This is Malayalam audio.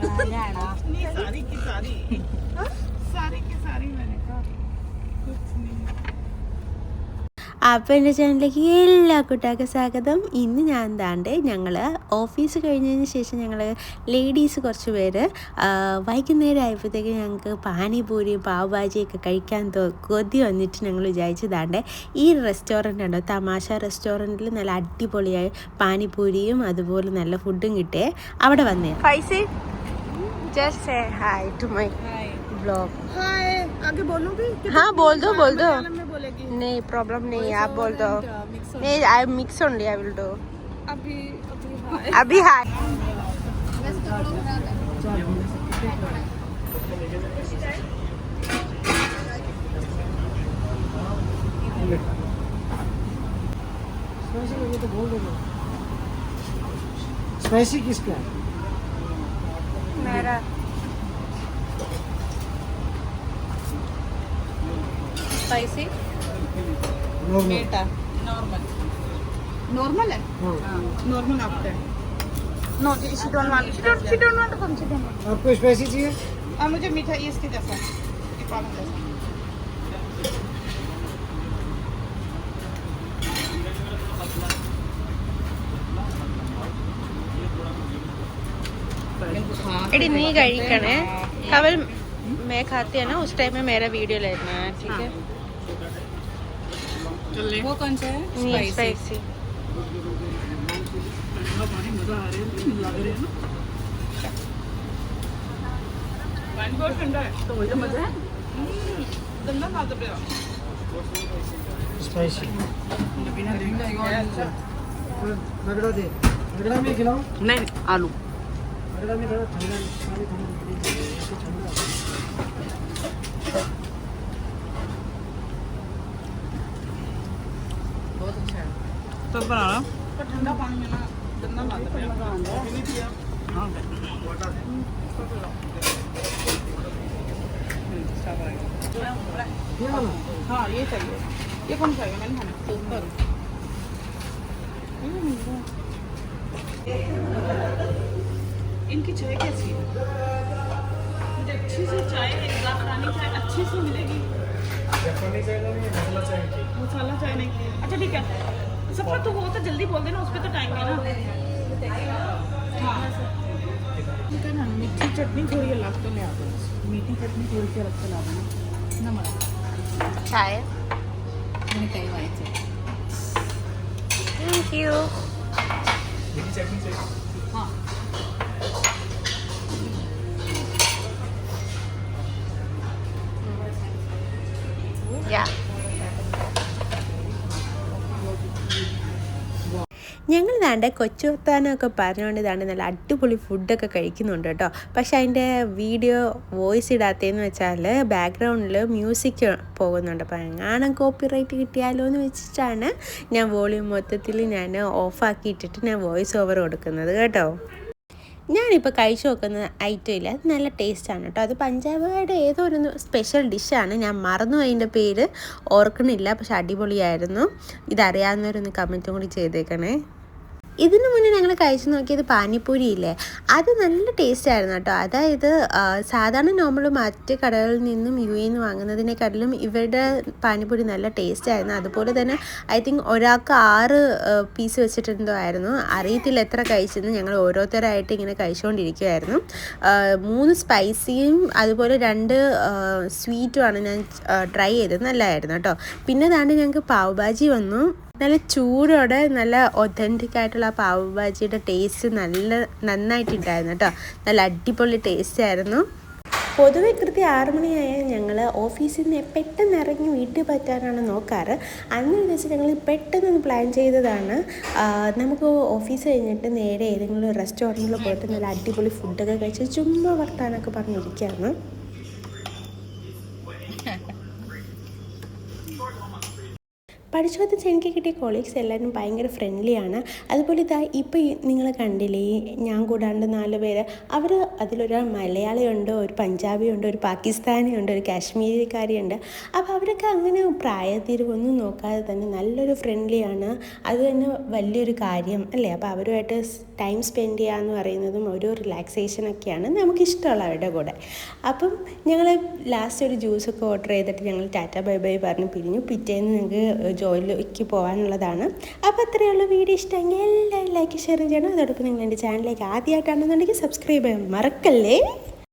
അപ്പോൾ എൻ്റെ ചാനലിലേക്ക് എല്ലാ കൂട്ടുകാർക്കും സ്വാഗതം. ഇന്ന് ഞാൻ എന്താണ്ട് ഞങ്ങൾ ഓഫീസ് കഴിഞ്ഞതിന് ശേഷം ഞങ്ങൾ ലേഡീസ് കുറച്ച് പേര് വൈകുന്നേരം ആയപ്പോഴത്തേക്ക് ഞങ്ങൾക്ക് പാനിപൂരിയും പാവ്ഭാജിയൊക്കെ കഴിക്കാൻ കൊതി വന്നിട്ട് ഞങ്ങൾ വിചാരിച്ചതാണ്ട് ഈ റെസ്റ്റോറൻ്റ് ഉണ്ടോ, തമാശ റെസ്റ്റോറൻറ്റിൽ നല്ല അടിപൊളിയായി പാനിപൂരിയും അതുപോലെ നല്ല ഫുഡും കിട്ടിയേ. അവിടെ വന്നേ പൈസ just say hi to my vlog. हाय आगे बोलूंगी? हाँ बोल दो मलयालम में बोलेगी? नहीं प्रॉब्लम नहीं, आप बोल दो. नहीं I mix only I will do. अभी हाय. स्पाइसी किसका है? मेरा स्पाइसी नॉर्मल नॉर्मल है नॉर्मल आपका है। No she don't want to come she don't want आपको स्पाइसी चाहिए? मुझे मीठा इसके जैसा ये पालक जैसा एडी नहीं കഴിക്കണേ. कवल मैं खाती है ना उस टाइम में मेरा वीडियो लेना है, ठीक है? वो कौन सा है? स्पाइसी. तो वही मजा है. दंगा खाता पे स्पाइसी रगड़ा दे, रगड़ा में खिलाओ. नहीं आलू रगड़ा में थोड़ा ठंडा पानी ठंडा बहुत अच्छा है. तो बनाना पर ठंडा पानी में ना गंदा खाता पे हां हाँ ये चाहिए. ये कौन सा है? मैंने खाना सुपर. इनकी चाय कैसी है? मुझे अच्छी सी चाय, जाफरानी चाय अच्छी सी मिलेगी. जापानी चाय नहीं, मसाला चाय की. मसाला चाय नहीं. अच्छा ठीक है. सबका तो वो तो जल्दी बोल देना, उस पर तो टाइम है ना. हाँ ठीक है ना. मीठी चटनी थोड़ी अलग तो ले आता हूँ. मीठी चटनी थोड़ी सी अलग से ला देना. नमक चाय. मैंने कई वाई थे. Thank you. मीठी चटनी चाहिए. हाँ या ഞങ്ങൾ ദാണ്ട് കൊച്ചു വർത്താനമൊക്കെ പറഞ്ഞുകൊണ്ട് ദാണ്ട് നല്ല അടിപൊളി ഫുഡൊക്കെ കഴിക്കുന്നുണ്ട് കേട്ടോ. പക്ഷെ അതിൻ്റെ വീഡിയോ വോയിസ് ഇടാത്തതെന്ന് വെച്ചാൽ ബാക്ക്ഗ്രൗണ്ടിൽ മ്യൂസിക് പോകുന്നുണ്ട്. അപ്പോൾ എങ്ങാനും കോപ്പിറൈറ്റ് കിട്ടിയാലോ എന്ന് വെച്ചിട്ടാണ് ഞാൻ വോളിയം മൊത്തത്തിൽ ഞാൻ ഓഫാക്കിയിട്ടിട്ട് ഞാൻ വോയിസ് ഓവർ കൊടുക്കുന്നത് കേട്ടോ. ഞാനിപ്പോൾ കഴിച്ചു നോക്കുന്ന ഐറ്റം ഇല്ല, അത് നല്ല ടേസ്റ്റാണ് കേട്ടോ. അത് പഞ്ചാബുകാരുടെ ഏതോ ഒരു സ്പെഷ്യൽ ഡിഷാണ്, ഞാൻ മറന്നു അതിൻ്റെ പേര് ഓർക്കണില്ല. പക്ഷെ അടിപൊളിയായിരുന്നു. ഇതറിയാവുന്നവരൊന്ന് കമൻറ്റും കൂടി ചെയ്തേക്കണേ. ഇതിനു മുന്നേ ഞങ്ങൾ കഴിച്ചു നോക്കിയത് പാനിപ്പൂരി ഇല്ലേ, അത് നല്ല ടേസ്റ്റ് ആയിരുന്നു കേട്ടോ. അതായത് സാധാരണ നോർമൽ മറ്റ് കടകളിൽ നിന്നും യുഎന്ന് വാങ്ങുന്നതിനെക്കാട്ടിലും ഇവരുടെ പാനിപ്പൂരി നല്ല ടേസ്റ്റ് ആയിരുന്നു. അതുപോലെ തന്നെ ഐ തിങ്ക് ഒരാൾക്ക് 6 പീസ് വെച്ചിട്ടെന്തോ ആയിരുന്നു, അറിയത്തില്ല എത്ര കഴിച്ചെന്ന്. ഞങ്ങൾ ഓരോരുത്തരായിട്ട് ഇങ്ങനെ കഴിച്ചുകൊണ്ടിരിക്കുമായിരുന്നു. 3 സ്പൈസിയും അതുപോലെ 2 സ്വീറ്റുമാണ് ഞാൻ ട്രൈ ചെയ്തത്. നല്ലതായിരുന്നു കേട്ടോ. പിന്നെ താണ്ട് ഞങ്ങൾക്ക് പാവ് ഭാജി വന്നു. നല്ല ചൂടോടെ നല്ല ഒതൻറ്റിക് ആയിട്ടുള്ള ആ പാവ് ഭാജിയുടെ ടേസ്റ്റ് നന്നായിട്ടുണ്ടായിരുന്നു കേട്ടോ. നല്ല അടിപൊളി ടേസ്റ്റ് ആയിരുന്നു. പൊതുവെ കൃത്യം 6 മണിയായാൽ ഞങ്ങൾ ഓഫീസിൽ നിന്ന് പെട്ടെന്ന് ഇറങ്ങി വീട്ടിൽ പറ്റാനാണ് നോക്കാറ്. അന്ന് വെച്ച് ഞങ്ങൾ പെട്ടെന്ന് പ്ലാൻ ചെയ്തതാണ്, നമുക്ക് ഓഫീസ് കഴിഞ്ഞിട്ട് നേരെ ഏതെങ്കിലും ഒരു റെസ്റ്റോറൻറ്റിൽ പോയിട്ട് നല്ല അടിപൊളി ഫുഡൊക്കെ കഴിച്ച് ചുമ്മാ വർത്താനൊക്കെ പറഞ്ഞിരിക്കുകയാണ്. പഠിച്ചോത്ത് എനിക്ക് കിട്ടിയ കൊളീഗ്സ് എല്ലാവരും ഭയങ്കര ഫ്രണ്ട്ലിയാണ്. അതുപോലെ ഇതാ ഇപ്പോൾ നിങ്ങൾ കണ്ടില്ലേ ഞാൻ കൂടാണ്ട് 4 പേര്, അവർ അതിലൊരാൾ മലയാളിയുണ്ട്, ഒരു പഞ്ചാബിയുണ്ട്, ഒരു പാകിസ്ഥാനിയുണ്ട്, ഒരു കാശ്മീരിക്കാരിയുണ്ട്. അപ്പോൾ അവരൊക്കെ അങ്ങനെ പ്രായത്തിരിവൊന്നും നോക്കാതെ തന്നെ നല്ലൊരു ഫ്രണ്ട്ലിയാണ്. അത് തന്നെ വലിയൊരു കാര്യം അല്ലേ. അപ്പോൾ അവരുമായിട്ട് ടൈം സ്പെൻഡ് ചെയ്യുക എന്ന് പറയുന്നതും ഒരു റിലാക്സേഷനൊക്കെയാണ്, നമുക്കിഷ്ടമുള്ള അവരുടെ കൂടെ. അപ്പം ഞങ്ങൾ ലാസ്റ്റ് ഒരു ജ്യൂസൊക്കെ ഓർഡർ ചെയ്തിട്ട് ഞങ്ങൾ ടാറ്റ ബൈ ബൈ പറഞ്ഞ് പിരിഞ്ഞു. പിറ്റേന്ന് ഞങ്ങൾക്ക് ജോലിക്ക് പോകാനുള്ളതാണ്. അപ്പോൾ അത്രയുള്ള വീഡിയോ ഇഷ്ടമെങ്കിൽ എല്ലാവരും ലൈക്ക് ഷെയർ ചെയ്യണം. അതോടൊപ്പം നിങ്ങൾ എൻ്റെ ചാനലിലേക്ക് ആദ്യമായിട്ടാണെന്നുണ്ടെങ്കിൽ സബ്സ്ക്രൈബ് ചെയ്യാൻ മറക്കല്ലേ.